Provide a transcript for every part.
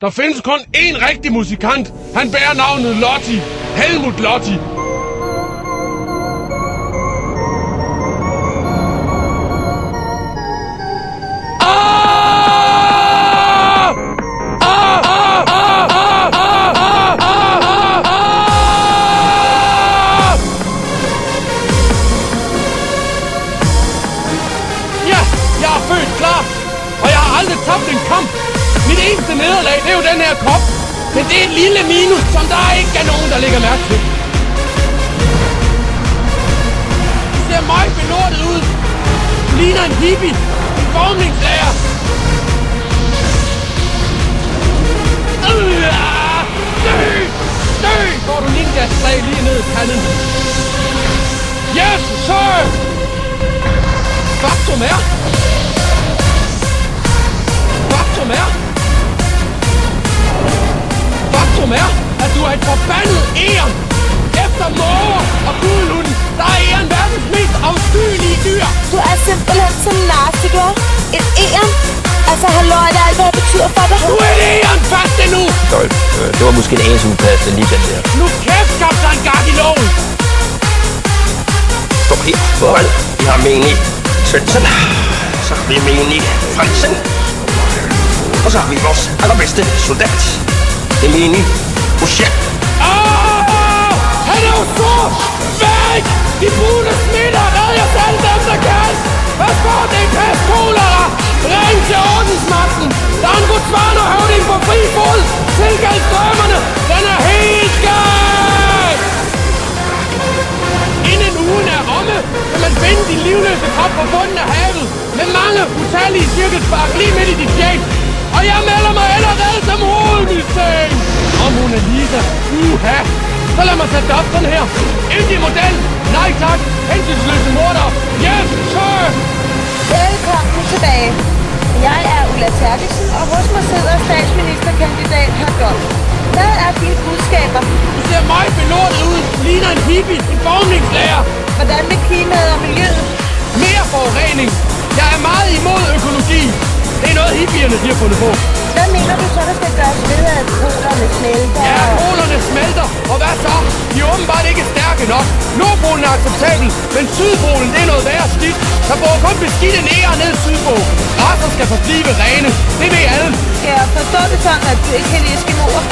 Der findes kun én rigtig musikant. Han bærer navnet Lotti. Helmut Lotti. Jeg er født klar, og jeg har aldrig tabt en kamp. Mit eneste nederlag, det er jo den her krop. Men det er et lille minus, som der ikke er nogen, der lægger mærke til. Du ser meget belortet ud. Du ligner en hippie, en formningslærer. Dø! Får du ninja-slag lige ned i panden. Yes, sir! Faktum er, at du er et forbandet æren. Efter måger og gudehunden, der er æren verdens mest afskyelige dyr. Du er simpelthen så nasty, gør. Et æren? Altså, halløj, det er alt, hvad det betyder for dig. Du er et æren fast endnu! Dolf, det var måske en anelse upassende lige den der. Nu kæft, kaptajn Gardiloven! Stop her, forhold. Vi har menig Svendsen. Så har vi menig Fransen. Og så har vi vores allerbedste soldat. Det er menig Boucher. Han er jo stor! Væk! De brune smitter! Red jer selv dem, der kan! Hvad står det i pest kolera? Ring til ordensmagten! Der er en Botswana høvding på fri fod! Tilkald strømmerne! Den er helt gal! Inden ugen er omme, kan man finde din livløse krop på bunden af havet med mange utallige cirkelspark lige midt i dit skæg. Og jeg melder mig allerede som hovedmistænkt! Og Mona Lisa, så lad mig sætte det op sådan her. Indie model, nej tak, hensynsløse morder, yes sir! Velkommen tilbage. Jeg er Ulla Terkelsen, og hos mig sidder statsministerkandidat Hardolf. Hvad er dine budskaber? Du ser meget belortet ud, ligner en hippie, en formningslærer. Hvordan med klimaet og miljøet? Mere forurening. Jeg er meget imod økologi. Det er noget hippierne de har fundet på. Hvad mener du så, der skal gøres ved, at polerne smelter? Ja, polerne smelter. Og hvad så? De er åbenbart ikke stærke nok. Nordpolen er acceptabel, men Sydpolen det er noget værre skidt. Der bor kun beskidte nære ned sydpå. Racer skal forblive rene. Det ved alle. Ja, forstår det sådan, at du ikke kan lide eskimoer?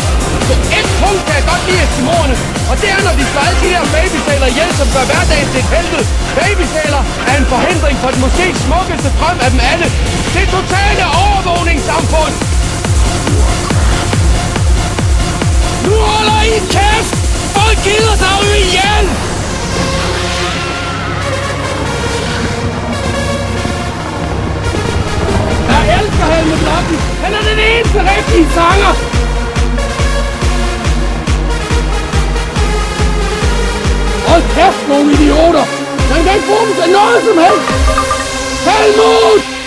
På et punkt kan jeg godt lide eskimoerne. Og det er, når de slår alle de der babysæler ihjel, som gør hverdagen til et helvede. Babysæler er en forhindring for den måske smukkeste drøm af dem alle. Det totale overvågningssamfund. Nu holder I kæft! Folk gider sig ud ihjel! Jeg elsker Helmut Lotti. Han er den eneste rigtige sanger. Hold kæft, nogle idioter! Man kan ikke bruge dem til noget som helst! Helmut!